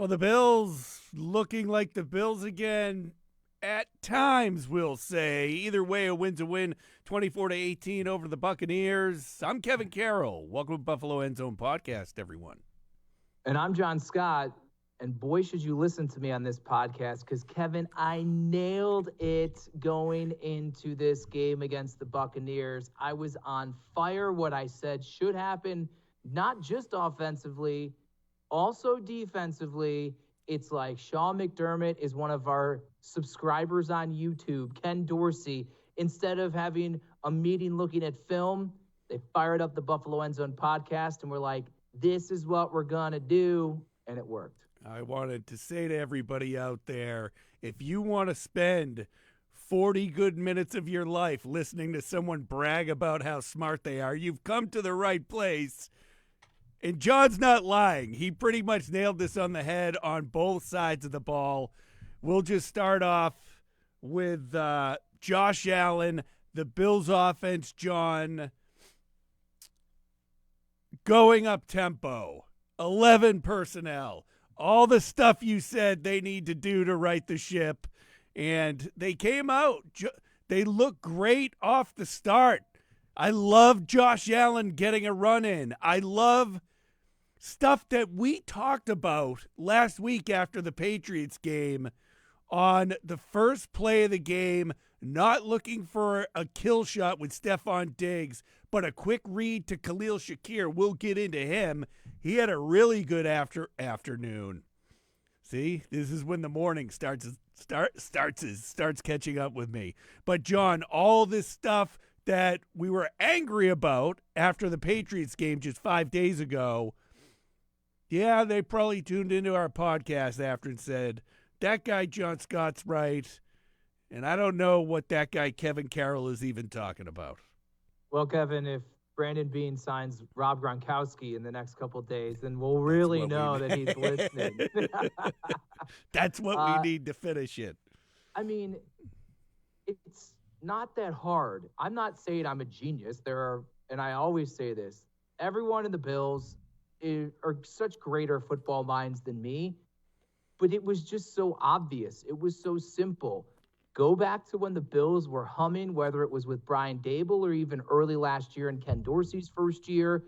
Well, the Bills looking like the Bills again at times, we'll say. Either way, a win's a win, 24-18 over the Buccaneers. I'm Kevin Carroll. Welcome to Buffalo End Zone Podcast, everyone. And I'm Jon Scott. And boy, should you listen to me on this podcast, because, Kevin, I nailed it going into this game against the Buccaneers. I was on fire. What I said should happen, not just offensively, also defensively. It's like Sean McDermott is one of our subscribers on YouTube, Ken Dorsey. Instead of having a meeting looking at film, they fired up the Buffalo End Zone podcast, and we're like, this is what we're going to do, and it worked. I wanted to say to everybody out there, if you want to spend 40 good minutes of your life listening to someone brag about how smart they are, you've come to the right place. And John's not lying. He pretty much nailed this on the head on both sides of the ball. We'll just start off with Josh Allen, the Bills offense, John, going up tempo, 11 personnel, all the stuff you said they need to do to right the ship. And they came out. They look great off the start. I love Josh Allen getting a run in. I love stuff that we talked about last week after the Patriots game on the first play of the game, not looking for a kill shot with Stephon Diggs, but a quick read to Khalil Shakir. We'll get into him. He had a really good afternoon. See, this is when the morning starts catching up with me. But John, all this stuff that we were angry about after the Patriots game just 5 days ago, yeah, they probably tuned into our podcast after and said, that guy Jon Scott's right, and I don't know what that guy Kevin Carroll is even talking about. Well, Kevin, if Brandon Beane signs Rob Gronkowski in the next couple of days, then we'll really know that he's listening. That's what we need to finish it. I mean, it's not that hard. I'm not saying I'm a genius. And I always say this, everyone in the Bills are such greater football minds than me, but it was just so obvious. It was so simple. Go back to when the Bills were humming, whether it was with Brian Daboll or even early last year in Ken Dorsey's first year.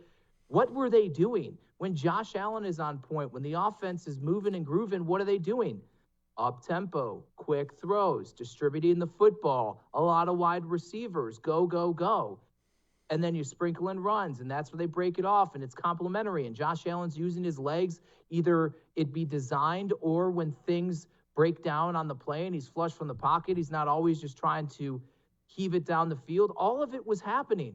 What were they doing? When Josh Allen is on point, when the offense is moving and grooving, what are they doing? Up-tempo, quick throws, distributing the football, a lot of wide receivers, go, go, go. And then you sprinkle in runs, and that's where they break it off, and it's complimentary. And Josh Allen's using his legs, either it be designed or when things break down on the play and he's flush from the pocket, he's not always just trying to heave it down the field. All of it was happening.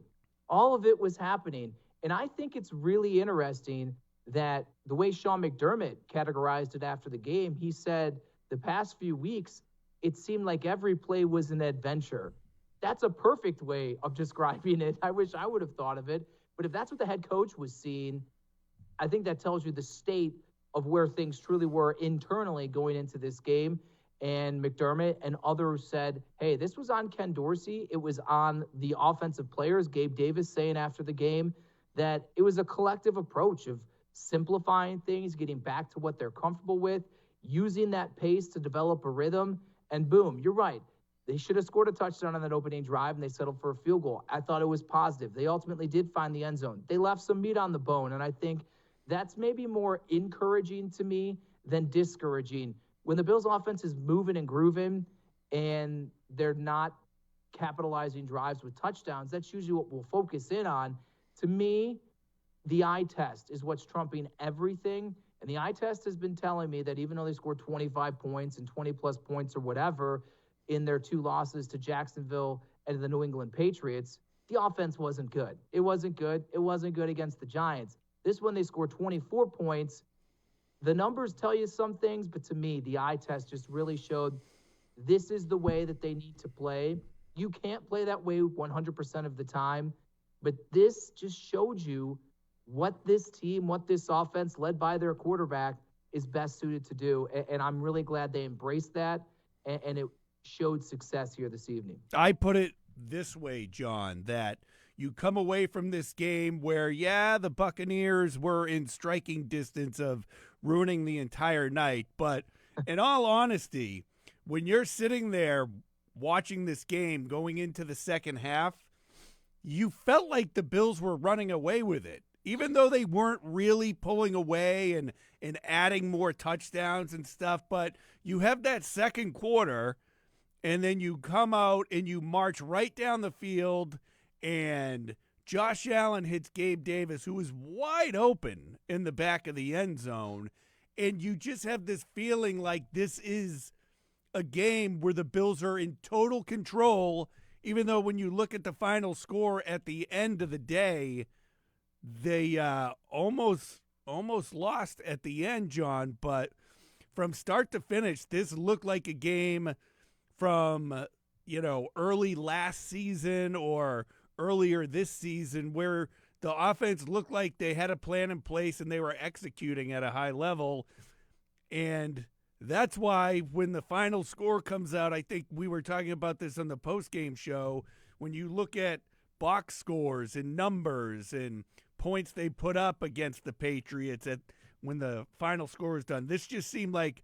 And I think it's really interesting that the way Sean McDermott categorized it after the game, he said the past few weeks, it seemed like every play was an adventure. That's a perfect way of describing it. I wish I would have thought of it. But if that's what the head coach was seeing, I think that tells you the state of where things truly were internally going into this game. And McDermott and others said, hey, this was on Ken Dorsey. It was on the offensive players. Gabe Davis saying after the game that it was a collective approach of simplifying things, getting back to what they're comfortable with, using that pace to develop a rhythm. And boom, you're right. They should have scored a touchdown on that opening drive, and they settled for a field goal. I thought it was positive. They ultimately did find the end zone. They left some meat on the bone, and I think that's maybe more encouraging to me than discouraging. When the Bills' offense is moving and grooving and they're not capitalizing drives with touchdowns, that's usually what we'll focus in on. To me, the eye test is what's trumping everything, and the eye test has been telling me that even though they scored 25 points and 20-plus points or whatever in their two losses to Jacksonville and the New England Patriots, the offense wasn't good. It wasn't good. It wasn't good against the Giants. This one, they scored 24 points. The numbers tell you some things, but to me, the eye test just really showed this is the way that they need to play. You can't play that way 100% of the time, but this just showed you what this team, what this offense led by their quarterback is best suited to do. And I'm really glad they embraced that, and it showed success here this evening. I put it this way, John, that you come away from this game where, yeah, the Buccaneers were in striking distance of ruining the entire night. But in all honesty, when you're sitting there watching this game going into the second half, you felt like the Bills were running away with it. Even though they weren't really pulling away and adding more touchdowns and stuff, but you have that second quarter, and then you come out and you march right down the field, and Josh Allen hits Gabe Davis, who was wide open in the back of the end zone, and you just have this feeling like this is a game where the Bills are in total control, even though when you look at the final score at the end of the day, they almost lost at the end, John. But from start to finish, this looked like a game from, early last season or earlier this season where the offense looked like they had a plan in place and they were executing at a high level. And that's why when the final score comes out, I think we were talking about this on the post-game show, when you look at box scores and numbers and points they put up against the Patriots when the final score is done, this just seemed like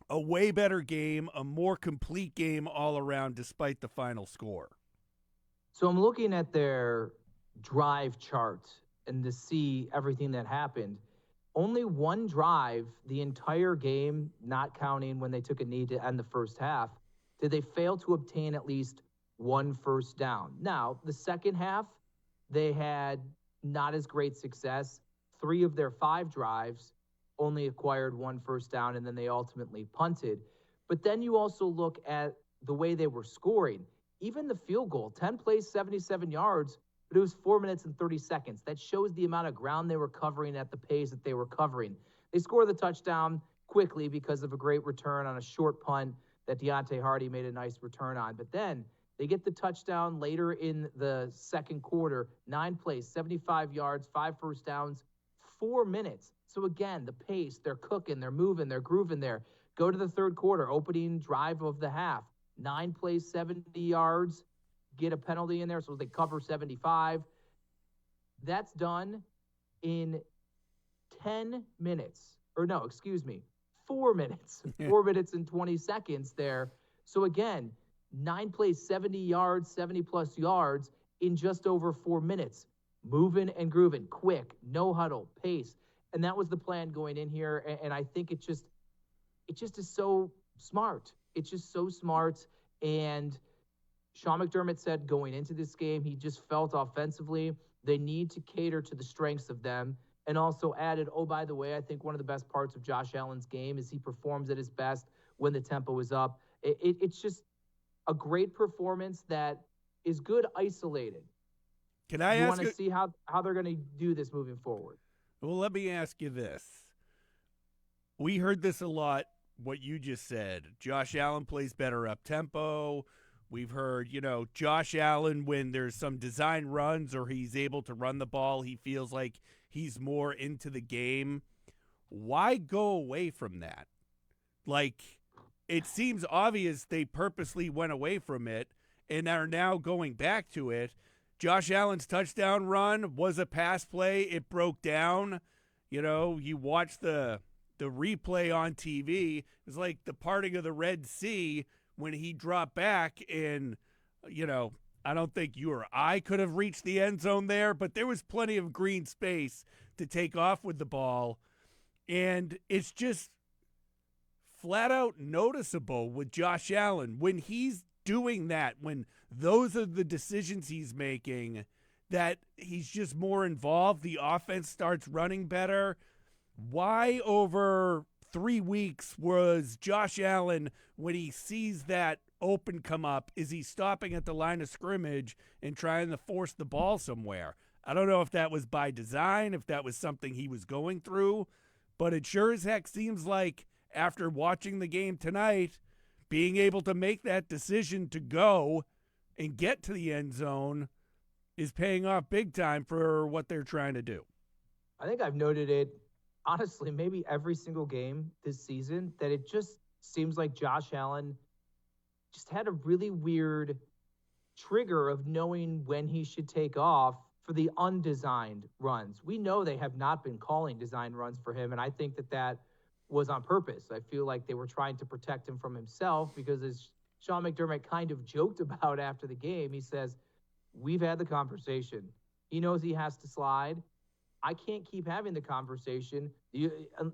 a way better game, a more complete game all around despite the final score. So I'm looking at their drive chart and to see everything that happened. Only one drive the entire game, not counting when they took a knee to end the first half, did they fail to obtain at least one first down. Now, the second half, they had not as great success. 3 of their 5 drives only acquired one first down, and then they ultimately punted. But then you also look at the way they were scoring. Even the field goal, 10 plays, 77 yards, but it was 4 minutes and 30 seconds. That shows the amount of ground they were covering at the pace that they were covering. They scored the touchdown quickly because of a great return on a short punt that Deontay Hardy made a nice return on. But then they get the touchdown later in the second quarter, 9 plays, 75 yards, 5 first downs, 4 minutes. So again, the pace, they're cooking, they're moving, they're grooving there. Go to the third quarter, opening drive of the half, 9 plays, 70 yards, get a penalty in there so they cover 75. That's done in 10 minutes. Or no, excuse me, 4 minutes. 4 minutes and 20 seconds there. So again, 9 plays, 70 yards, 70-plus yards in just over 4 minutes. Moving and grooving, quick, no huddle, pace. And that was the plan going in here. And I think it just is so smart. It's just so smart. And Sean McDermott said going into this game, he just felt offensively they need to cater to the strengths of them, and also added, oh, by the way, I think one of the best parts of Josh Allen's game is he performs at his best when the tempo is up. It's just a great performance that is good isolated. Can I ask you want to see how they're going to do this moving forward? Well, let me ask you this. We heard this a lot, what you just said. Josh Allen plays better up-tempo. We've heard, Josh Allen, when there's some design runs or he's able to run the ball, he feels like he's more into the game. Why go away from that? Like, it seems obvious they purposely went away from it and are now going back to it. Josh Allen's touchdown run was a pass play. It broke down. You watch the replay on TV. It was like the parting of the Red Sea when he dropped back, and, I don't think you or I could have reached the end zone there, but there was plenty of green space to take off with the ball. And it's just flat out noticeable with Josh Allen when he's doing that, when those are the decisions he's making, that he's just more involved. The offense starts running better. Why over 3 weeks was Josh Allen, when he sees that open come up, is he stopping at the line of scrimmage and trying to force the ball somewhere? I don't know if that was by design, if that was something he was going through, but it sure as heck seems like after watching the game tonight, being able to make that decision to go and get to the end zone is paying off big time for what they're trying to do. I think I've noted it, honestly, maybe every single game this season, that it just seems like Josh Allen just had a really weird trigger of knowing when he should take off for the undesigned runs. We know they have not been calling designed runs for him, and I think that was on purpose. I feel like they were trying to protect him from himself because, as Sean McDermott kind of joked about after the game, he says, we've had the conversation. He knows he has to slide. I can't keep having the conversation.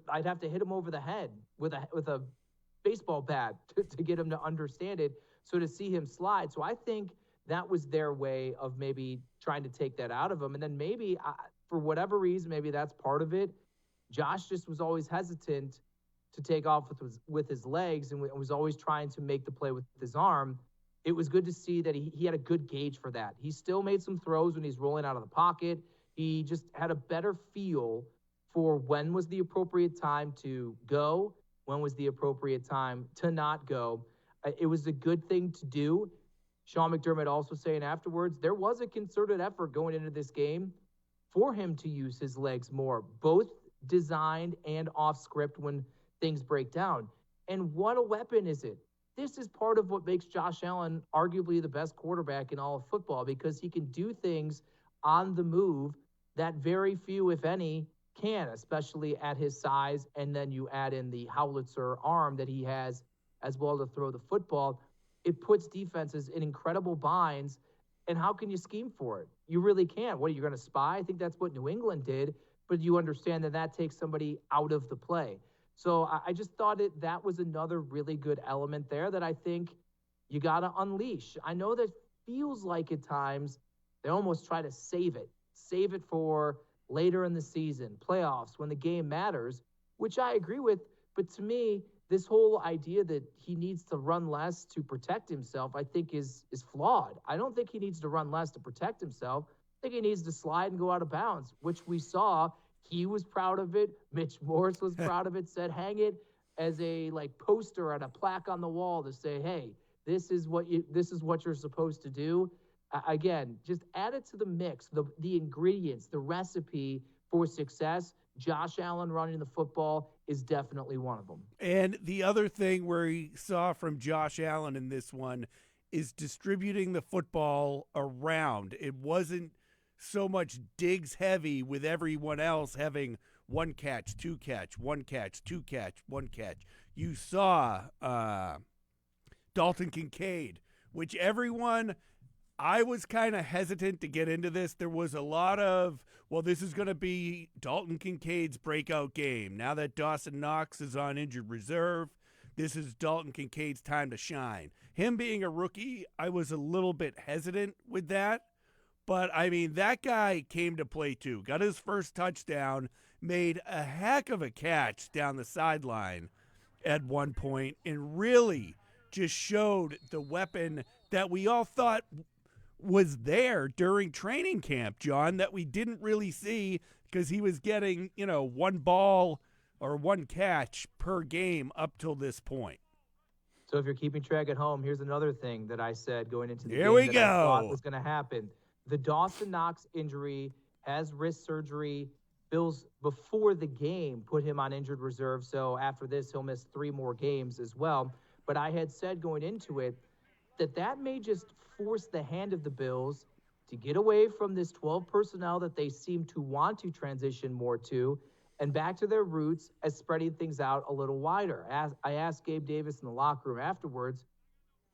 I'd have to hit him over the head with a baseball bat to get him to understand it. So to see him slide. So I think that was their way of maybe trying to take that out of him. And then maybe, for whatever reason, maybe that's part of it. Josh just was always hesitant to take off with his legs and was always trying to make the play with his arm. It was good to see that he had a good gauge for that. He still made some throws when he's rolling out of the pocket. He just had a better feel for when was the appropriate time to go, when was the appropriate time to not go. It was a good thing to do. Sean McDermott also saying afterwards, there was a concerted effort going into this game for him to use his legs more, both designed and off script when things break down. And what a weapon is it? This is part of what makes Josh Allen arguably the best quarterback in all of football, because he can do things on the move that very few, if any, can, especially at his size. And then you add in the howitzer arm that he has as well to throw the football. It puts defenses in incredible binds. And how can you scheme for it? You really can't. What, are you going to spy? I think that's what New England did. But you understand that takes somebody out of the play. So I just thought that was another really good element there that I think you got to unleash. I know that feels like at times they almost try to save it for later in the season, playoffs, when the game matters, which I agree with. But to me, this whole idea that he needs to run less to protect himself, I think is flawed. I don't think he needs to run less to protect himself. I think he needs to slide and go out of bounds, which we saw. He was proud of it. Mitch Morse was proud of it, said hang it as a poster on a plaque on the wall to say, hey, this is what you're supposed to do. Again, just add it to the mix, the ingredients, the recipe for success. Josh Allen running the football is definitely one of them. And the other thing where he saw from Josh Allen in this one is distributing the football around. It wasn't so much Diggs heavy with everyone else having one catch, two catch, one catch, two catch, one catch. You saw Dalton Kincaid, which I was kind of hesitant to get into this. There was a lot of, well, this is going to be Dalton Kincaid's breakout game. Now that Dawson Knox is on injured reserve, this is Dalton Kincaid's time to shine. Him being a rookie, I was a little bit hesitant with that. But, I mean, that guy came to play too. Got his first touchdown, made a heck of a catch down the sideline at one point, and really just showed the weapon that we all thought was there during training camp, John, that we didn't really see because he was getting, one ball or one catch per game up till this point. So if you're keeping track at home, here's another thing that I said going into the Here game we that go. I thought was going to happen. The Dawson Knox injury, has wrist surgery. Bills, before the game, put him on injured reserve. So after this, he'll miss 3 more games as well. But I had said going into it that may just force the hand of the Bills to get away from this 12 personnel that they seem to want to transition more to and back to their roots as spreading things out a little wider. I asked Gabe Davis in the locker room afterwards,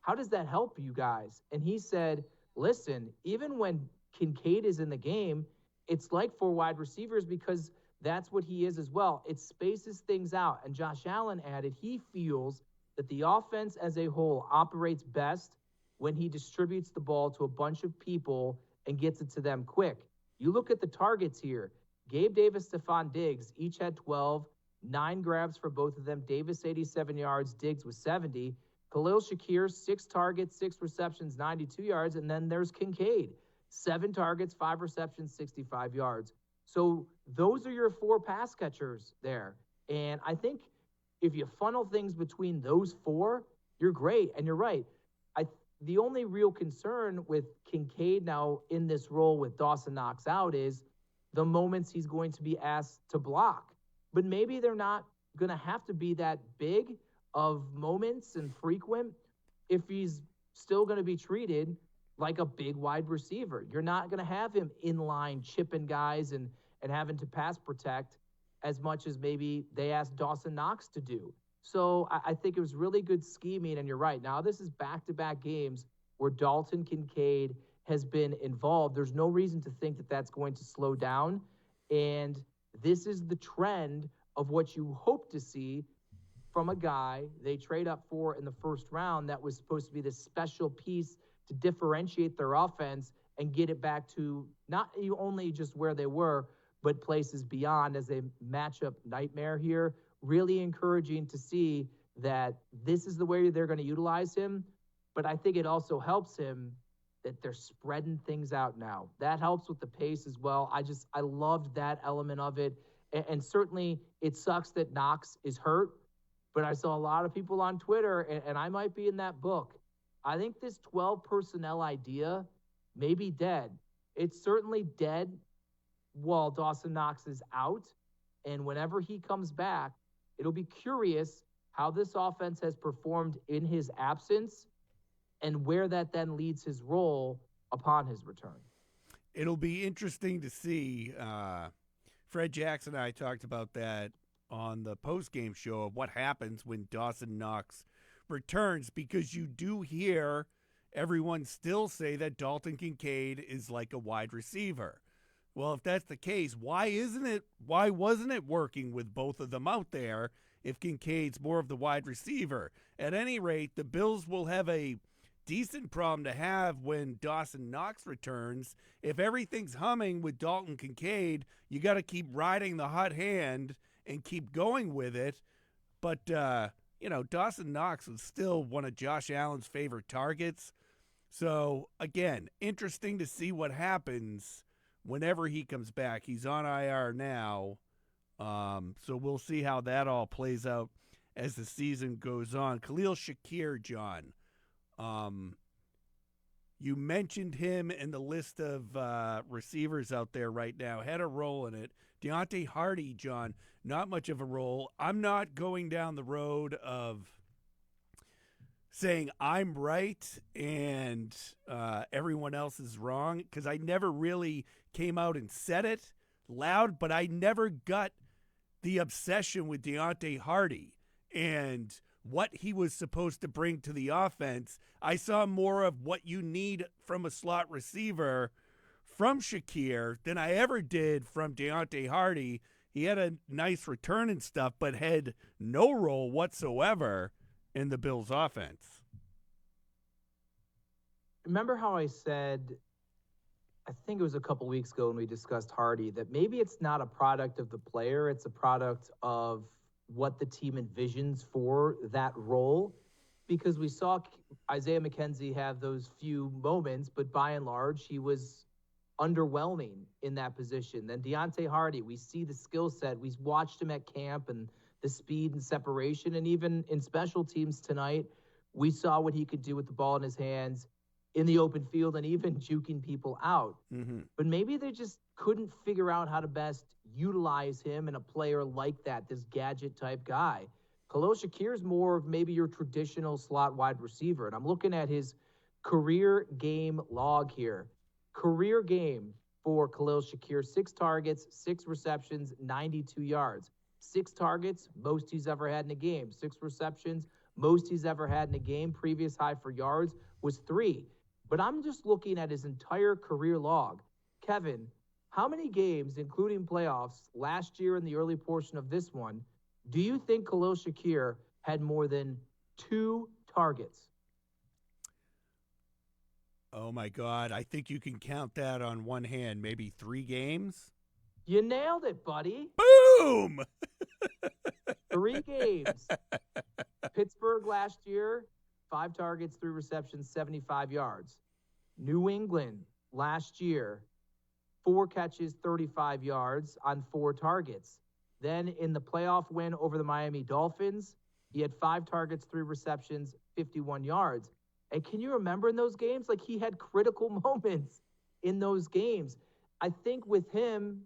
how does that help you guys? And he said, listen, even when Kincaid is in the game, it's like 4 wide receivers because that's what he is as well. It spaces things out. And Josh Allen added he feels that the offense as a whole operates best when he distributes the ball to a bunch of people and gets it to them quick. You look at the targets here. Gabe Davis, Stephon Diggs, each had 12, 9 grabs for both of them. Davis, 87 yards, Diggs with 70. Khalil Shakir, 6 targets, 6 receptions, 92 yards. And then there's Kincaid, 7 targets, 5 receptions, 65 yards. So those are your 4 pass catchers there. And I think if you funnel things between those 4, you're great. And you're right. The only real concern with Kincaid now in this role with Dawson Knox out is the moments he's going to be asked to block. But maybe they're not going to have to be that big of moments and frequent if he's still going to be treated like a big wide receiver. You're not going to have him in line chipping guys and having to pass protect as much as maybe they asked Dawson Knox to do. So I think it was really good scheming, and you're right. Now, this is back-to-back games where Dalton Kincaid has been involved. There's no reason to think that that's going to slow down, and this is the trend of what you hope to see from a guy they trade up for in the first round that was supposed to be this special piece to differentiate their offense and get it back to not only just where they were, but places beyond as a matchup nightmare here. Really encouraging to see that this is the way they're going to utilize him. But I think it also helps him that they're spreading things out now. That helps with the pace as well. I loved that element of it. And certainly it sucks that Knox is hurt, but I saw a lot of people on Twitter, and I might be in that book. I think this 12 personnel idea may be dead. It's certainly dead while Dawson Knox is out. And whenever he comes back, it'll be curious how this offense has performed in his absence and where that then leads his role upon his return. It'll be interesting to see. Fred Jackson and I talked about that on the post-game show of what happens when Dawson Knox returns, because you do hear everyone still say that Dalton Kincaid is like a wide receiver. Well, if that's the case, why wasn't it working with both of them out there if Kincaid's more of the wide receiver? At any rate, the Bills will have a decent problem to have when Dawson Knox returns. If everything's humming with Dalton Kincaid, you got to keep riding the hot hand and keep going with it. But, Dawson Knox was still one of Josh Allen's favorite targets. So, again, interesting to see what happens whenever he comes back. He's on IR now, so we'll see how that all plays out as the season goes on. Khalil Shakir, John, you mentioned him in the list of receivers out there right now. Had a role in it. Deontay Hardy, John, not much of a role. I'm not going down the road of saying I'm right and everyone else is wrong, because I never really came out and said it loud, but I never got the obsession with Deontay Hardy and what he was supposed to bring to the offense. I saw more of what you need from a slot receiver from Shakir than I ever did from Deontay Hardy. He had a nice return and stuff, but had no role whatsoever in the Bills' offense. Remember how I said, I think it was a couple weeks ago when we discussed Hardy, that maybe it's not a product of the player, it's a product of what the team envisions for that role, because we saw Isaiah McKenzie have those few moments, but by and large, he was underwhelming in that position. Then Deontay Hardy, we see the skill set. We watched him at camp and the speed and separation, and even in special teams tonight, we saw what he could do with the ball in his hands in the open field and even juking people out. Mm-hmm. But maybe they just couldn't figure out how to best utilize him and a player like that, this gadget-type guy. Khalil Shakir's more of maybe your traditional slot wide receiver, and I'm looking at his career game log here. Career game for Khalil Shakir, 6 targets, 6 receptions, 92 yards. 6 targets, most he's ever had in a game. 6 receptions, most he's ever had in a game. Previous high for yards was 3. But I'm just looking at his entire career log. Kevin, how many games, including playoffs, last year and the early portion of this one, do you think Khalil Shakir had more than 2 targets? Oh, my God. I think you can count that on one hand. Maybe 3 games? You nailed it, buddy. Boom! 3 games. Pittsburgh last year, 5 targets, 3 receptions, 75 yards. New England last year, 4 catches, 35 yards on 4 targets. Then in the playoff win over the Miami Dolphins, he had 5 targets, 3 receptions, 51 yards. And can you remember in those games? Like, he had critical moments in those games. I think with him,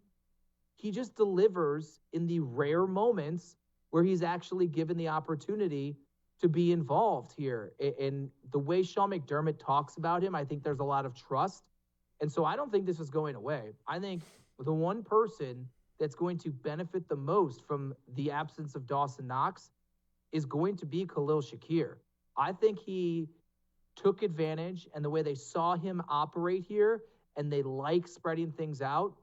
he just delivers in the rare moments where he's actually given the opportunity to be involved here. And the way Sean McDermott talks about him, I think there's a lot of trust. And so I don't think this is going away. I think the one person that's going to benefit the most from the absence of Dawson Knox is going to be Khalil Shakir. I think he took advantage, and the way they saw him operate here, and they like spreading things out.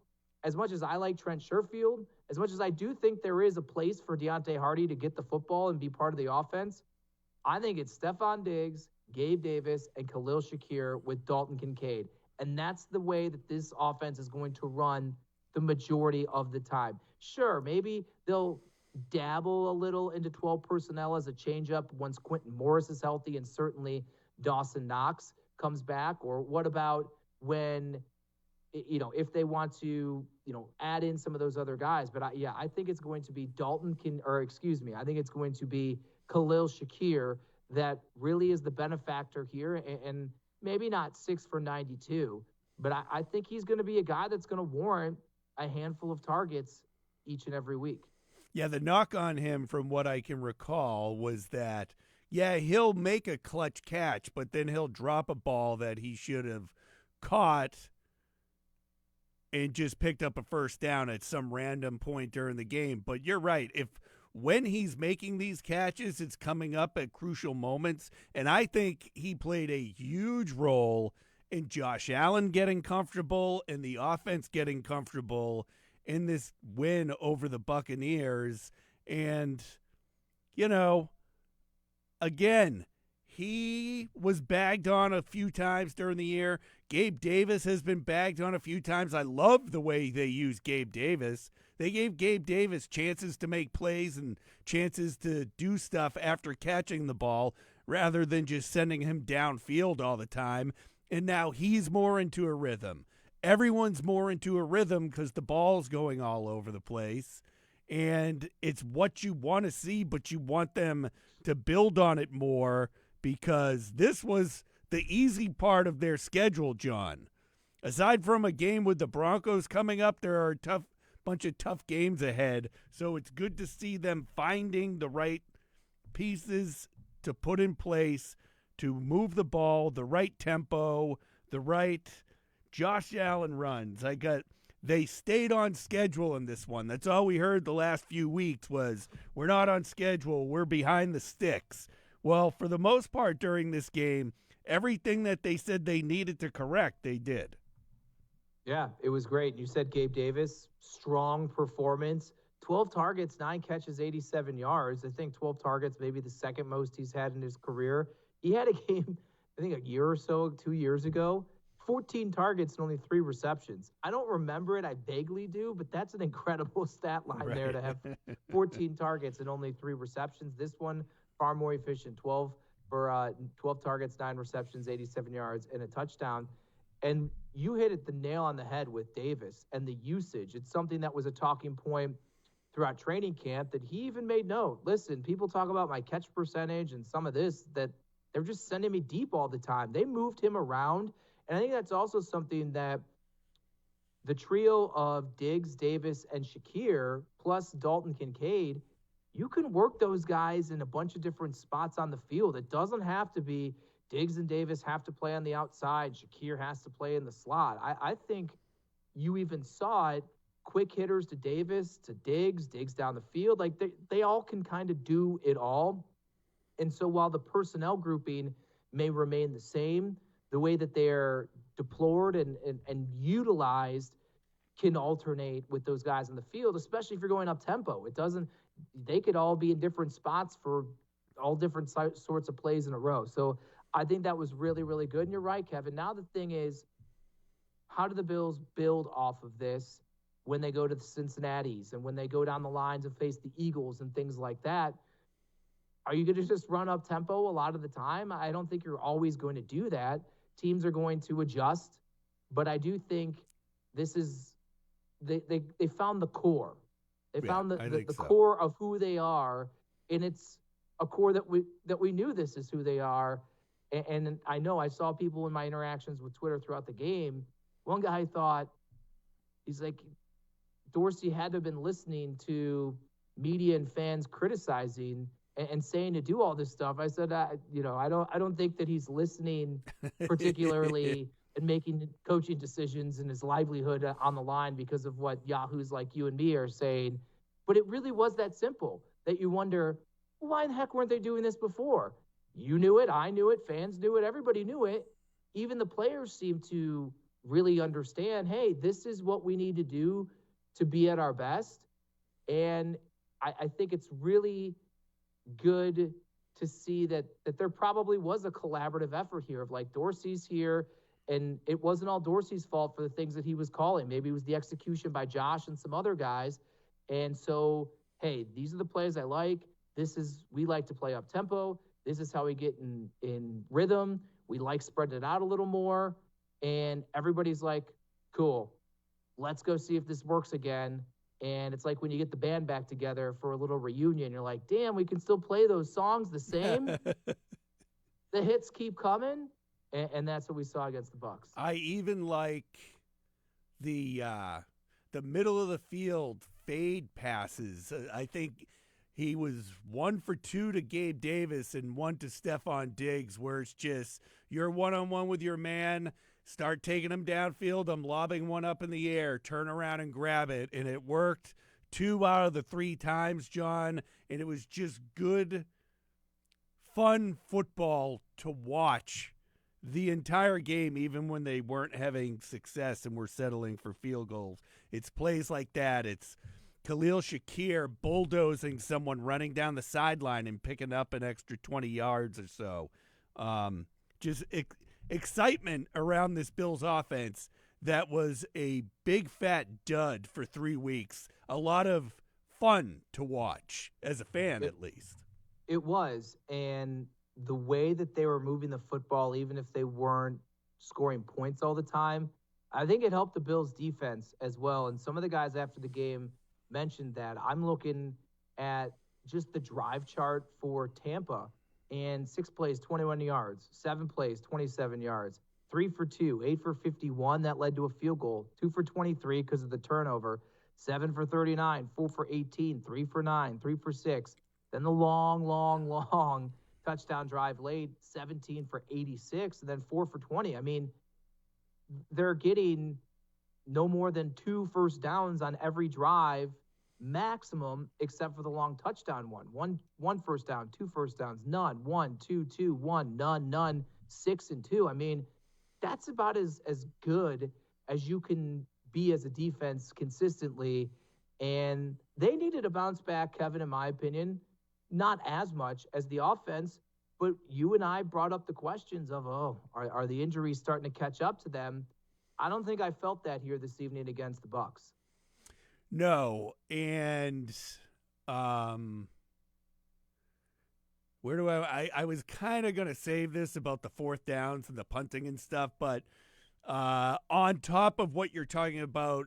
As much as I like Trent Sherfield, as much as I do think there is a place for Deontay Hardy to get the football and be part of the offense, I think it's Stephon Diggs, Gabe Davis, and Khalil Shakir with Dalton Kincaid. And that's the way that this offense is going to run the majority of the time. Sure, maybe they'll dabble a little into 12 personnel as a changeup once Quentin Morris is healthy, and certainly Dawson Knox comes back. Or what about when, if they want to, add in some of those other guys. But I think it's going to be I think it's going to be Khalil Shakir that really is the benefactor here, and maybe not 6 for 92, but I think he's going to be a guy that's going to warrant a handful of targets each and every week. Yeah, the knock on him, from what I can recall, was that, he'll make a clutch catch, but then he'll drop a ball that he should have caught and just picked up a first down at some random point during the game. But you're right. When he's making these catches, it's coming up at crucial moments. And I think he played a huge role in Josh Allen getting comfortable and the offense getting comfortable in this win over the Buccaneers. And, again, he was bagged on a few times during the year. Gabe Davis has been bagged on a few times. I love the way they use Gabe Davis. They gave Gabe Davis chances to make plays and chances to do stuff after catching the ball rather than just sending him downfield all the time. And now he's more into a rhythm. Everyone's more into a rhythm because the ball's going all over the place. And it's what you want to see, but you want them to build on it more, because this was the easy part of their schedule, John. Aside from a game with the Broncos coming up, there are a bunch of tough games ahead. So it's good to see them finding the right pieces to put in place to move the ball, the right tempo, the right Josh Allen runs. They stayed on schedule in this one. That's all we heard the last few weeks was, we're not on schedule, we're behind the sticks. Well, for the most part during this game, everything that they said they needed to correct, they did. Yeah, it was great. You said Gabe Davis, strong performance. 12 targets, 9 catches, 87 yards. I think 12 targets, maybe the second most he's had in his career. He had a game, I think 2 years ago, 14 targets and only 3 receptions. I don't remember it. I vaguely do, but that's an incredible stat line there to have 14 targets and only 3 receptions. This one, far more efficient, 12 targets, 9 receptions, 87 yards, and a touchdown. And you hit it the nail on the head with Davis and the usage. It's something that was a talking point throughout training camp that he even made note. Listen, people talk about my catch percentage and some of this, that they're just sending me deep all the time. They moved him around. And I think that's also something that the trio of Diggs, Davis, and Shakir, plus Dalton Kincaid, you can work those guys in a bunch of different spots on the field. It doesn't have to be Diggs and Davis have to play on the outside. Shakir has to play in the slot. I think you even saw it, quick hitters to Davis, to Diggs down the field. Like they all can kind of do it all. And so while the personnel grouping may remain the same, the way that they're deployed and utilized can alternate with those guys in the field, especially if you're going up tempo. They could all be in different spots for all different sorts of plays in a row. So I think that was really, really good. And you're right, Kevin. Now the thing is, how do the Bills build off of this when they go to the Cincinnati's and when they go down the lines and face the Eagles and things like that? Are you going to just run up tempo a lot of the time? I don't think you're always going to do that. Teams are going to adjust, but I do think this is they found the core. They found the core of who they are, and it's a core that we knew this is who they are. And I know I saw people in my interactions with Twitter throughout the game. One guy thought, he's like, Dorsey had to have been listening to media and fans criticizing and saying to do all this stuff. I said, I don't think that he's listening particularly and making coaching decisions and his livelihood on the line because of what yahoos like you and me are saying. But it really was that simple that you wonder, why the heck weren't they doing this before? You knew it, I knew it, fans knew it, everybody knew it. Even the players seem to really understand, hey, this is what we need to do to be at our best. And I think it's really good to see that there probably was a collaborative effort here of like Dorsey's here, and it wasn't all Dorsey's fault for the things that he was calling. Maybe it was the execution by Josh and some other guys. And so, hey, these are the plays I like. We like to play up tempo. This is how we get in rhythm. We like spreading it out a little more. And everybody's like, cool, let's go see if this works again. And it's like when you get the band back together for a little reunion, you're like, damn, we can still play those songs the same. The hits keep coming. And that's what we saw against the Bucs. I even like the middle of the field fade passes. I think he was 1 for 2 to Gabe Davis and 1 to Stephon Diggs, where it's just you're one-on-one with your man, start taking him downfield, I'm lobbing one up in the air, turn around and grab it. And it worked 2 out of the 3 times, John, and it was just good, fun football to watch the entire game, even when they weren't having success and were settling for field goals. It's plays like that. It's Khalil Shakir bulldozing someone running down the sideline and picking up an extra 20 yards or so. Just excitement around this Bills offense that was a big fat dud for 3 weeks. A lot of fun to watch as a fan, at least. It was, and the way that they were moving the football, even if they weren't scoring points all the time, I think it helped the Bills defense as well. And some of the guys after the game mentioned that. I'm looking at just the drive chart for Tampa, and 6 plays, 21 yards, 7 plays, 27 yards, 3 for 2, 8 for 51. That led to a field goal, 2 for 23 because of the turnover, 7 for 39, 4 for 18, 3 for 9, 3 for 6. Then the long touchdown drive late, 17 for 86, and then 4 for 20. I mean, they're getting no more than 2 first downs on every drive maximum, except for the long touchdown one first down, 2 first downs, none, 1, 2, 2, 1, none, 6 and 2. I mean, that's about as good as you can be as a defense consistently. And they needed a bounce back, Kevin, in my opinion. Not as much as the offense, but you and I brought up the questions of, are the injuries starting to catch up to them? I don't think I felt that here this evening against the Bucs. No, and where do I was kind of going to save this about the 4th downs and the punting and stuff, but on top of what you're talking about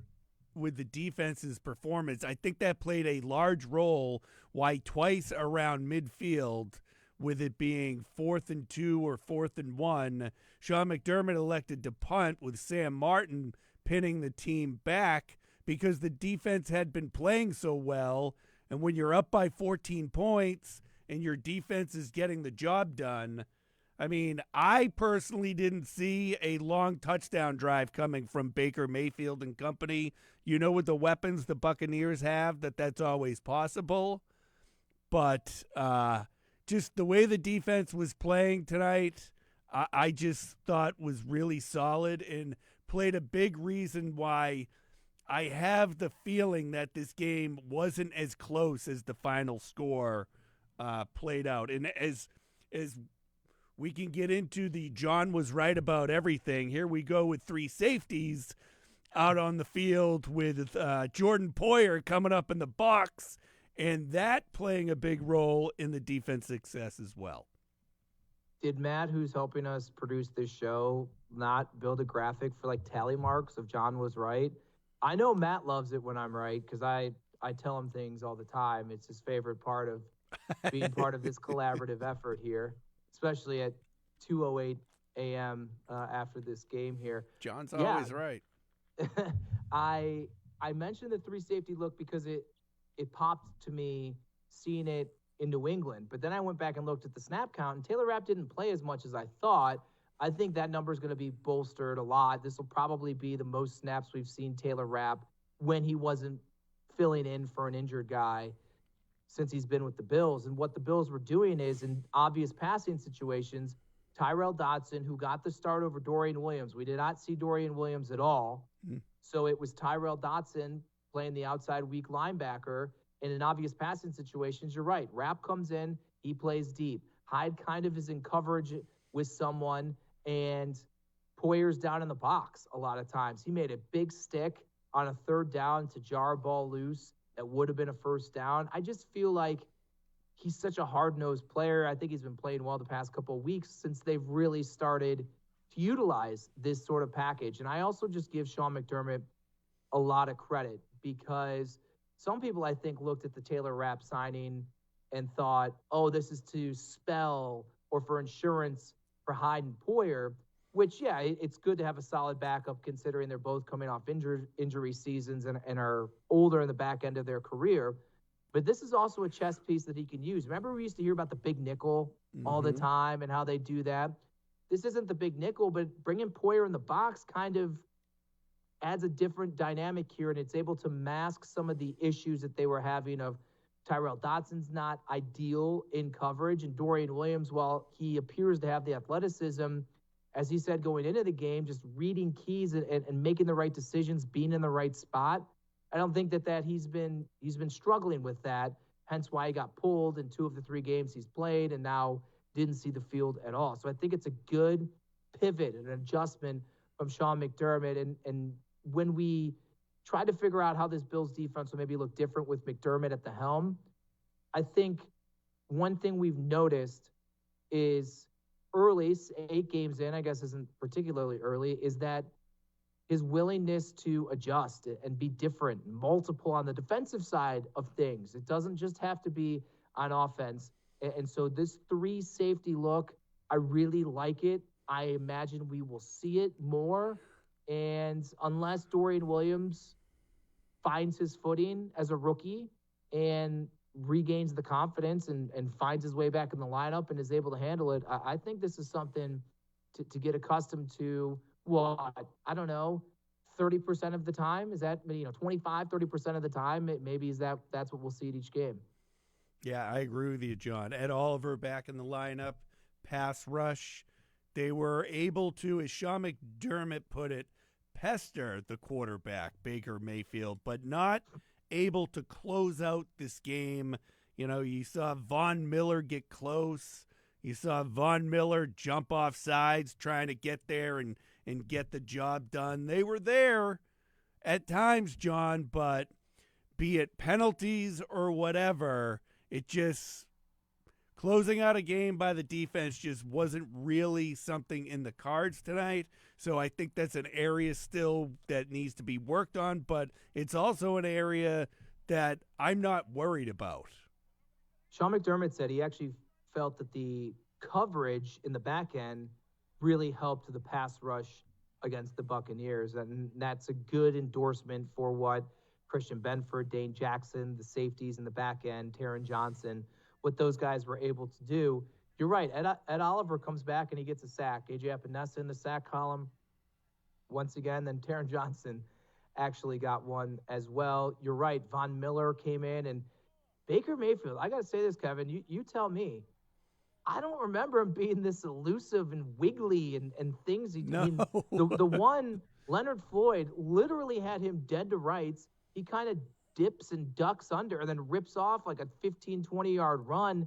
with the defense's performance, I think that played a large role why twice around midfield, with it being 4th and 2 or 4th and 1, Sean McDermott elected to punt with Sam Martin pinning the team back because the defense had been playing so well. And when you're up by 14 points and your defense is getting the job done, I mean, I personally didn't see a long touchdown drive coming from Baker Mayfield and company. You know, with the weapons the Buccaneers have, that's always possible. But just the way the defense was playing tonight, I just thought was really solid and played a big reason why I have the feeling that this game wasn't as close as the final score played out. And as we can get into the John was right about everything, here we go with 3 safeties out on the field with Jordan Poyer coming up in the box, and that playing a big role in the defense success as well. Did Matt, who's helping us produce this show, not build a graphic for like tally marks of John was right? I know Matt loves it when I'm right because I tell him things all the time. It's his favorite part of being part of this collaborative effort here, especially at 2:08 a.m. After this game here. John's always right. I mentioned the 3 safety look because it popped to me seeing it in New England. But then I went back and looked at the snap count, and Taylor Rapp didn't play as much as I thought. I think that number is going to be bolstered a lot. This will probably be the most snaps we've seen Taylor Rapp when he wasn't filling in for an injured guy since he's been with the Bills. And what the Bills were doing is, in obvious passing situations, Tyrell Dodson, who got the start over Dorian Williams. We did not see Dorian Williams at all. So it was Tyrell Dodson playing the outside weak linebacker. And in obvious passing situations, you're right. Rapp comes in, he plays deep. Hyde kind of is in coverage with someone, and Poyer's down in the box a lot of times. He made a big stick on a third down to jar a ball loose that would have been a first down. I just feel like he's such a hard-nosed player. I think he's been playing well the past couple of weeks since they've really started to utilize this sort of package. And I also just give Sean McDermott a lot of credit because some people, I think, looked at the Taylor Rapp signing and thought, oh, this is to spell or for insurance for Hyde and Poyer, which, yeah, it's good to have a solid backup considering they're both coming off injury seasons and are older in the back end of their career. But this is also a chess piece that he can use. Remember we used to hear about the big nickel all the time and how they do that? This isn't the big nickel, but bringing Poyer in the box kind of adds a different dynamic here, and it's able to mask some of the issues that they were having of Tyrell Dodson's not ideal in coverage, and Dorian Williams, while he appears to have the athleticism, as he said going into the game, just reading keys and making the right decisions, being in the right spot. I don't think that he's been struggling with that, hence why he got pulled in 2 of the 3 games he's played and now didn't see the field at all. So I think it's a good pivot and adjustment from Sean McDermott. And when we try to figure out how this Bills defense will maybe look different with McDermott at the helm, I think one thing we've noticed is early, 8 games in, I guess isn't particularly early, is that his willingness to adjust and be different, multiple on the defensive side of things. It doesn't just have to be on offense. And so this 3 safety look, I really like it. I imagine we will see it more. And unless Dorian Williams finds his footing as a rookie and regains the confidence and finds his way back in the lineup and is able to handle it, I think this is something to get accustomed to. Well, I don't know, 30% of the time? Is that, 25, 30% of the time? Maybe that's what we'll see at each game. Yeah, I agree with you, John. Ed Oliver back in the lineup, pass rush. They were able to, as Sean McDermott put it, pester the quarterback, Baker Mayfield, but not able to close out this game. You saw Von Miller get close. You saw Von Miller jump off sides trying to get there and get the job done. They were there at times, John, but be it penalties or whatever, it just closing out a game by the defense just wasn't really something in the cards tonight. So I think that's an area still that needs to be worked on, but it's also an area that I'm not worried about. Sean McDermott said he actually felt that the coverage in the back end really helped the pass rush against the Buccaneers. And that's a good endorsement for what Christian Benford, Dane Jackson, the safeties in the back end, Taron Johnson, what those guys were able to do. You're right. Ed Oliver comes back and he gets a sack. A.J. Epinesa in the sack column once again. Then Taron Johnson actually got one as well. You're right. Von Miller came in, and Baker Mayfield, I got to say this, Kevin, you tell me. I don't remember him being this elusive and wiggly and things. No. I mean, the one, Leonard Floyd, literally had him dead to rights. He kind of dips and ducks under and then rips off like a 15, 20-yard run.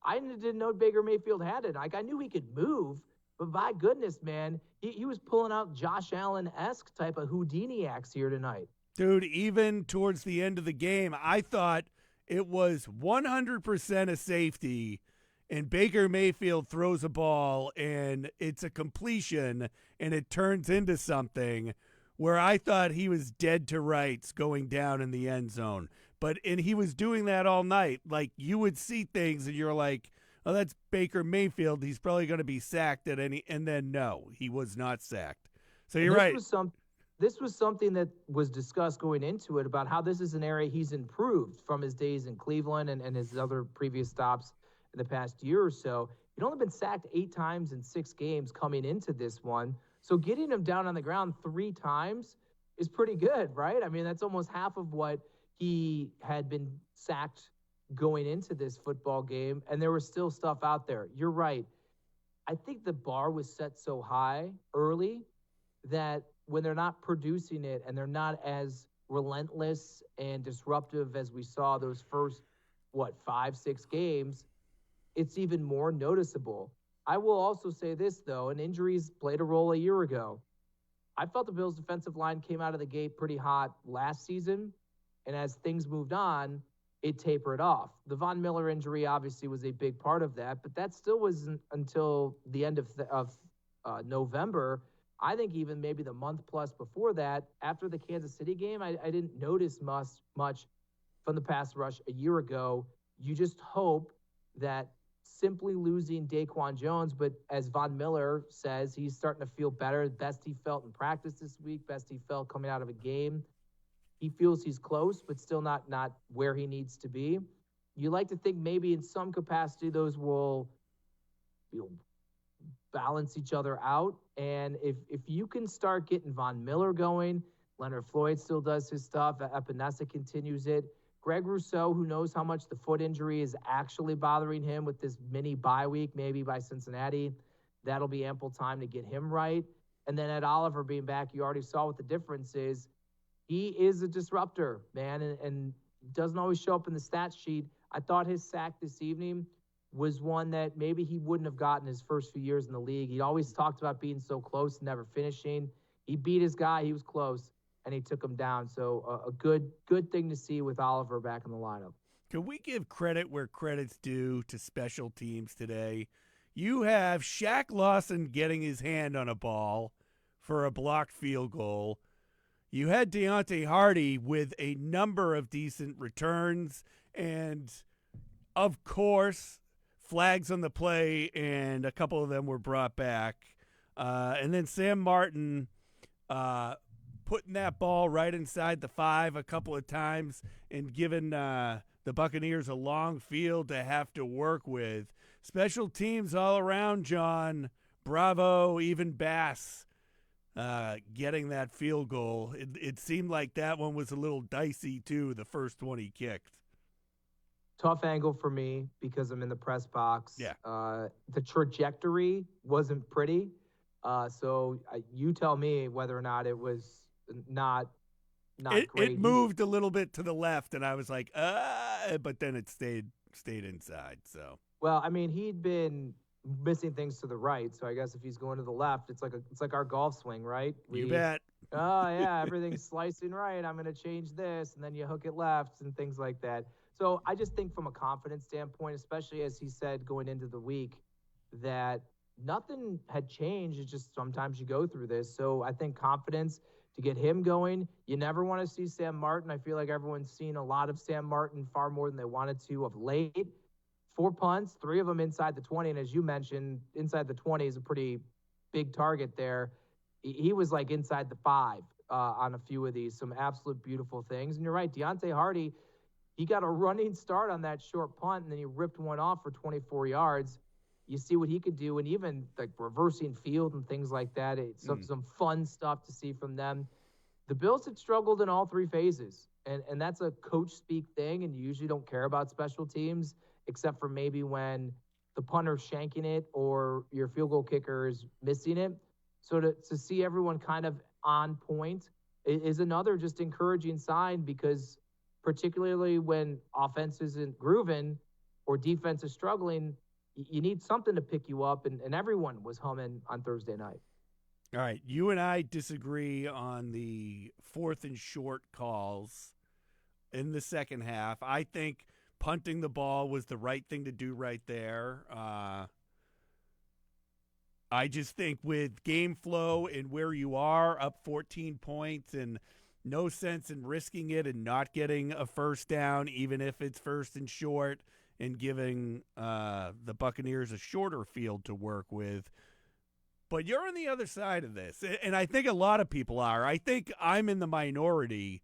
I didn't know Baker Mayfield had it. Like, I knew he could move, but my goodness, man, he was pulling out Josh Allen-esque type of Houdini acts here tonight. Dude, even towards the end of the game, I thought it was 100% a safety, and Baker Mayfield throws a ball, and it's a completion, and it turns into something where I thought he was dead to rights going down in the end zone. And he was doing that all night. Like, you would see things, and you're like, oh, that's Baker Mayfield. He's probably going to be sacked at any – and then, no, he was not sacked. So you're right. this was something that was discussed going into it about how this is an area he's improved from his days in Cleveland and his other previous stops in the past year or so. He'd only been sacked 8 times in 6 games coming into this one. So getting him down on the ground 3 times is pretty good, right? I mean, that's almost half of what he had been sacked going into this football game, and there was still stuff out there. You're right. I think the bar was set so high early that when they're not producing it and they're not as relentless and disruptive as we saw those first, 5, 6 games, it's even more noticeable. I will also say this, though, and injuries played a role a year ago. I felt the Bills' defensive line came out of the gate pretty hot last season, and as things moved on, it tapered off. The Von Miller injury obviously was a big part of that, but that still wasn't until the end of November. I think even maybe the month plus before that, after the Kansas City game, I didn't notice much from the pass rush a year ago. You just hope that simply losing Daquan Jones, but as Von Miller says, he's starting to feel better. Best he felt in practice this week, best he felt coming out of a game. He feels he's close, but still not where he needs to be. You like to think maybe in some capacity those will balance each other out. And if you can start getting Von Miller going, Leonard Floyd still does his stuff, Epinesa continues it. Greg Rousseau, who knows how much the foot injury is actually bothering him with this mini bye week, maybe by Cincinnati, that'll be ample time to get him right. And then Ed Oliver being back, you already saw what the difference is. He is a disruptor, man, and doesn't always show up in the stat sheet. I thought his sack this evening was one that maybe he wouldn't have gotten his first few years in the league. He always talked about being so close and never finishing. He beat his guy. He was close, and he took him down. So a good thing to see with Oliver back in the lineup. Can we give credit where credit's due to special teams today? You have Shaq Lawson getting his hand on a ball for a blocked field goal. You had Deontay Hardy with a number of decent returns and, of course, flags on the play, and a couple of them were brought back. And then Sam Martin putting that ball right inside the 5 a couple of times and giving the Buccaneers a long field to have to work with. Special teams all around, John. Bravo, even Bass. Getting that field goal. It seemed like that one was a little dicey, too, the first one he kicked. Tough angle for me because I'm in the press box. Yeah. The trajectory wasn't pretty. So you tell me whether or not it was not great. It moved a little bit to the left, and I was like, but then it stayed inside. So. Well, I mean, he'd been missing things to the right, so I guess if he's going to the left, it's like our golf swing, right? You bet. Oh yeah, everything's slicing right. I'm going to change this, and then you hook it left and things like that. So I just think from a confidence standpoint, especially as he said going into the week, that nothing had changed. It's just sometimes you go through this. So I think confidence to get him going. You never want to see Sam Martin. I feel like everyone's seen a lot of Sam Martin, far more than they wanted to of late. 4 punts, 3 of them inside the 20. And as you mentioned, inside the 20 is a pretty big target there. He was like inside the 5 on a few of these. Some absolute beautiful things. And you're right, Deontay Hardy, he got a running start on that short punt, and then he ripped one off for 24 yards. You see what he could do, and even like reversing field and things like that. It's some fun stuff to see from them. The Bills had struggled in all 3 phases, and that's a coach speak thing, and you usually don't care about special teams, except for maybe when the punter's shanking it or your field goal kicker is missing it. So to see everyone kind of on point is another just encouraging sign, because particularly when offense isn't grooving or defense is struggling, you need something to pick you up, and everyone was humming on Thursday night. All right, you and I disagree on the 4th and short calls in the second half. I think punting the ball was the right thing to do right there. I just think with game flow and where you are, up 14 points, and no sense in risking it and not getting a first down, even if it's 1st and short, and giving the Buccaneers a shorter field to work with. But you're on the other side of this, and I think a lot of people are. I think I'm in the minority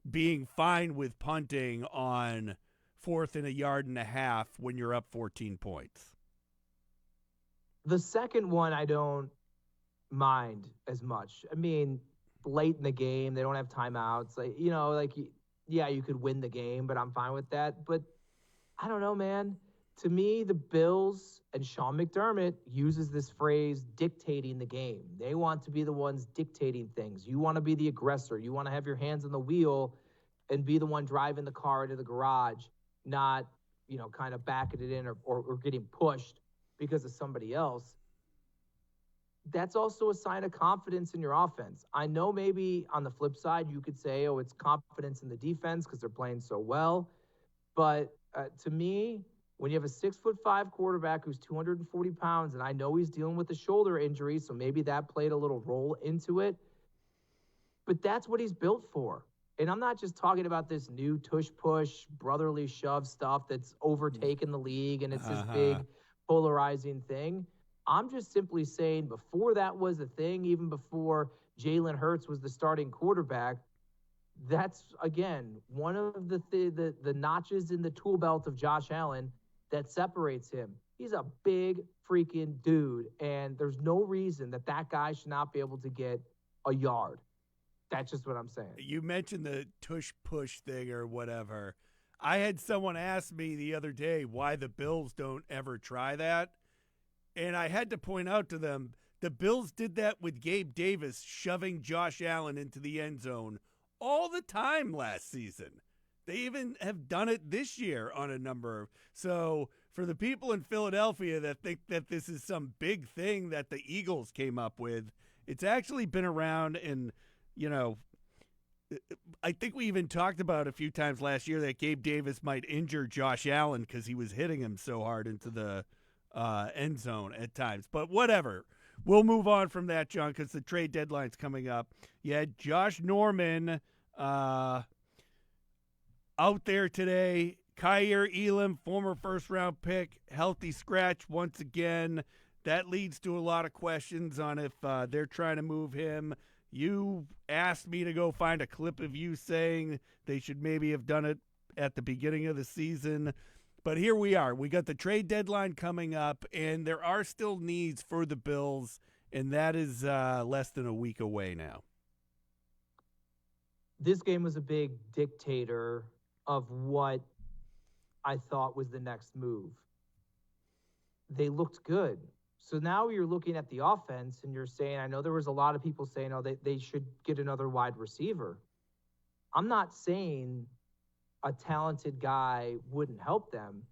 being fine with punting on 4th and 1.5 yards when you're up 14 points. The second one, I don't mind as much. I mean, late in the game, they don't have timeouts. Like, yeah, you could win the game, but I'm fine with that. But I don't know, man. To me, the Bills and Sean McDermott uses this phrase dictating the game. They want to be the ones dictating things. You want to be the aggressor. You want to have your hands on the wheel and be the one driving the car into the garage, not, kind of backing it in or getting pushed because of somebody else. That's also a sign of confidence in your offense. I know maybe on the flip side, you could say, oh, it's confidence in the defense because they're playing so well. But to me, when you have a 6'5" quarterback who's 240 pounds, and I know he's dealing with a shoulder injury, so maybe that played a little role into it. But that's what he's built for. And I'm not just talking about this new tush-push, brotherly shove stuff that's overtaken the league and it's this big polarizing thing. I'm just simply saying before that was a thing, even before Jalen Hurts was the starting quarterback, that's, again, one of the notches in the tool belt of Josh Allen that separates him. He's a big freaking dude, and there's no reason that guy should not be able to get a yard. That's just what I'm saying. You mentioned the tush-push thing or whatever. I had someone ask me the other day why the Bills don't ever try that, and I had to point out to them the Bills did that with Gabe Davis shoving Josh Allen into the end zone all the time last season. They even have done it this year on a number of. So for the people in Philadelphia that think that this is some big thing that the Eagles came up with, it's actually been around. And, I think we even talked about a few times last year that Gabe Davis might injure Josh Allen because he was hitting him so hard into the end zone at times. But whatever. We'll move on from that, John, because the trade deadline's coming up. You had Josh Norman out there today. Kaiir Elam, former first-round pick, healthy scratch once again. That leads to a lot of questions on if they're trying to move him. You asked me to go find a clip of you saying they should maybe have done it at the beginning of the season. But here we are. We got the trade deadline coming up, and there are still needs for the Bills, and that is less than a week away now. This game was a big dictator of what I thought was the next move. They looked good. So now you're looking at the offense and you're saying, I know there was a lot of people saying, oh, they should get another wide receiver. I'm not saying a talented guy wouldn't help them,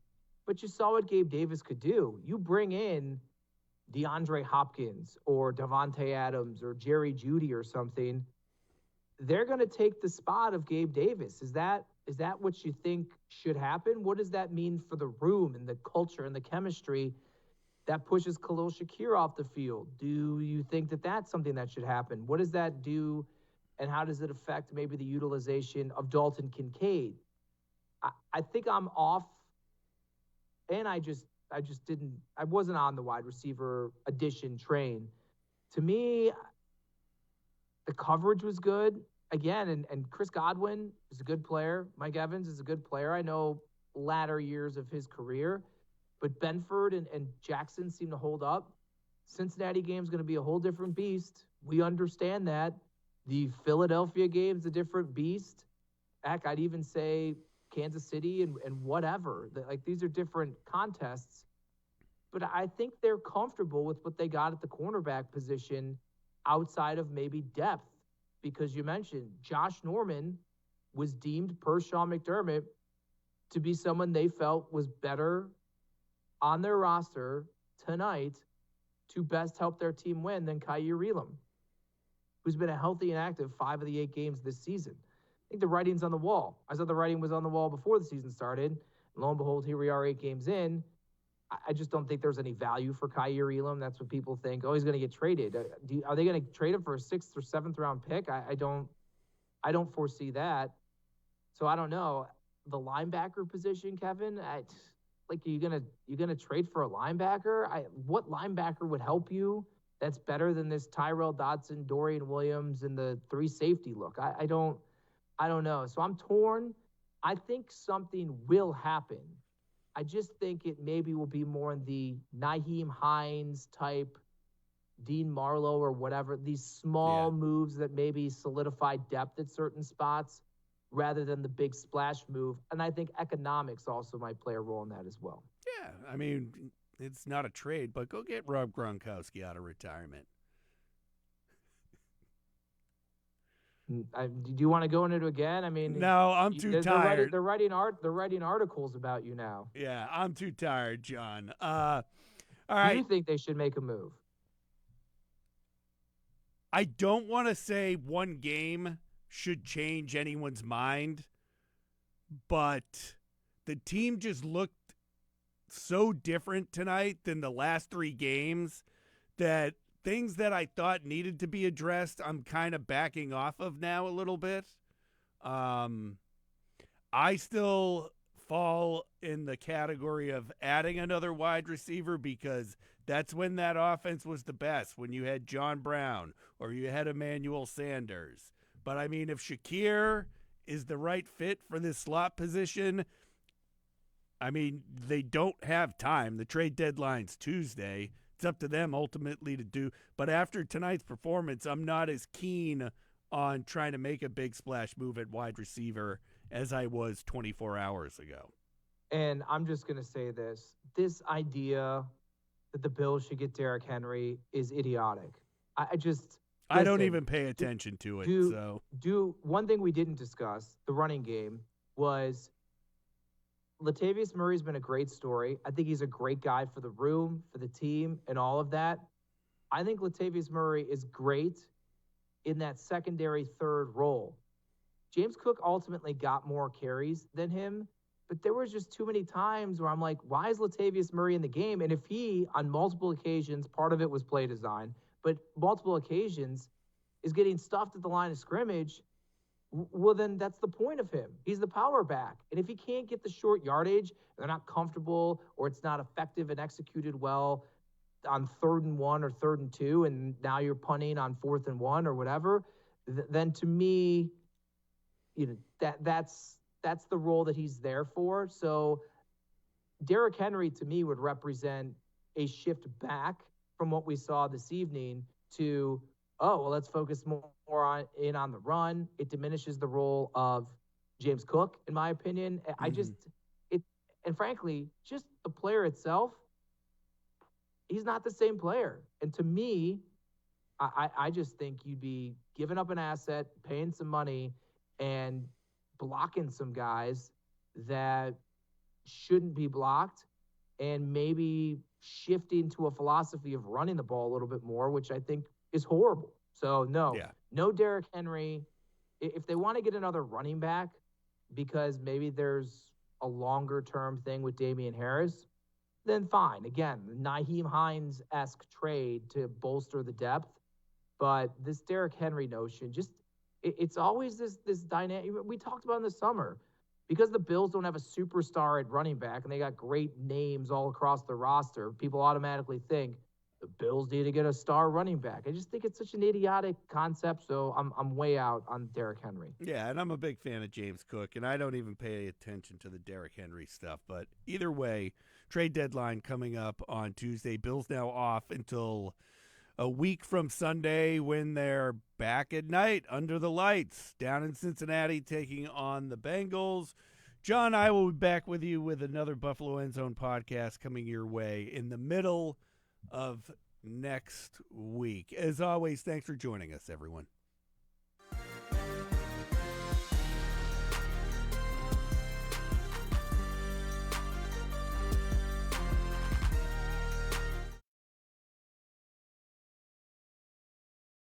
but you saw what Gabe Davis could do. You bring in DeAndre Hopkins or Davante Adams or Jerry Jeudy or something, they're going to take the spot of Gabe Davis. Is that what you think should happen? What does that mean for the room and the culture and the chemistry that pushes Khalil Shakir off the field? Do you think that that's something that should happen? What does that do, and how does it affect maybe the utilization of Dalton Kincaid? I think I'm off, and I wasn't on the wide receiver addition train. To me, the coverage was good. Again, and Chris Godwin is a good player. Mike Evans is a good player. I know latter years of his career, but Benford and Jackson seem to hold up. Cincinnati game is going to be a whole different beast. We understand that. The Philadelphia game is a different beast. Heck, I'd even say Kansas City and whatever. Like, these are different contests. But I think they're comfortable with what they got at the cornerback position outside of maybe depth. Because you mentioned Josh Norman was deemed per Sean McDermott to be someone they felt was better on their roster tonight to best help their team win than Kaiir Elam, who's been a healthy and active 5 of the 8 games this season. I think the writing's on the wall. I thought the writing was on the wall before the season started. Lo and behold, here we are 8 games in. I just don't think there's any value for Kaiir Elam. That's what people think. Oh, he's going to get traded. Are they going to trade him for a 6th or 7th round pick? I don't foresee that. So I don't know. The linebacker position, Kevin, are you gonna trade for a linebacker? What linebacker would help you? that's better than this Tyrell Dodson, Dorian Williams, and the 3 safety look. I don't know. So I'm torn. I think something will happen. I just think it maybe will be more in the Nyheim Hines type, Dean Marlowe or whatever, these small moves that maybe solidify depth at certain spots rather than the big splash move. And I think economics also might play a role in that as well. Yeah, I mean, it's not a trade, but go get Rob Gronkowski out of retirement. Do you want to go into it again? I mean, no, I'm too tired. They're writing articles about you now. Yeah, I'm too tired, John. All right. Do you think they should make a move? I don't want to say one game should change anyone's mind, but the team just looked so different tonight than the last 3 games that things that I thought needed to be addressed, I'm kind of backing off of now a little bit. I still fall in the category of adding another wide receiver because that's when that offense was the best, when you had John Brown or you had Emmanuel Sanders. But, I mean, if Shakir is the right fit for this slot position, I mean, they don't have time. The trade deadline's Tuesday. It's up to them ultimately to do. But after tonight's performance, I'm not as keen on trying to make a big splash move at wide receiver as I was 24 hours ago. And I'm just going to say this. This idea that the Bills should get Derrick Henry is idiotic. I don't even pay attention to it. One thing we didn't discuss, the running game, was Latavius Murray's been a great story. I think he's a great guy for the room, for the team, and all of that. I think Latavius Murray is great in that secondary third role. James Cook ultimately got more carries than him, but there was just too many times where I'm like, why is Latavius Murray in the game? And if he, on multiple occasions, part of it was play design, but multiple occasions is getting stuffed at the line of scrimmage, well, then that's the point of him. He's the power back. And if he can't get the short yardage, they're not comfortable, or it's not effective and executed well on 3rd and 1 or 3rd and 2, and now you're punting on 4th and 1 or whatever, then to me, that's the role that he's there for. So Derrick Henry, to me, would represent a shift back from what we saw this evening to, let's focus more on the run. It diminishes the role of James Cook, in my opinion. And frankly, just the player itself, he's not the same player. And to me, I just think you'd be giving up an asset, paying some money, and blocking some guys that shouldn't be blocked, and maybe shifting to a philosophy of running the ball a little bit more, which I think is horrible. So no Derrick Henry. If they want to get another running back because maybe there's a longer term thing with Damian Harris, then fine. Again, Nyheim Hines-esque trade to bolster the depth. But this Derrick Henry notion, it's always this dynamic. We talked about in the summer, because the Bills don't have a superstar at running back and they got great names all across the roster, people automatically think the Bills need to get a star running back. I just think it's such an idiotic concept, so I'm way out on Derrick Henry. Yeah, and I'm a big fan of James Cook, and I don't even pay attention to the Derrick Henry stuff. But either way, trade deadline coming up on Tuesday. Bills now off until a week from Sunday when they're back at night under the lights down in Cincinnati taking on the Bengals. John, I will be back with you with another Buffalo End Zone podcast coming your way in the middle of next week. As always, thanks for joining us, everyone.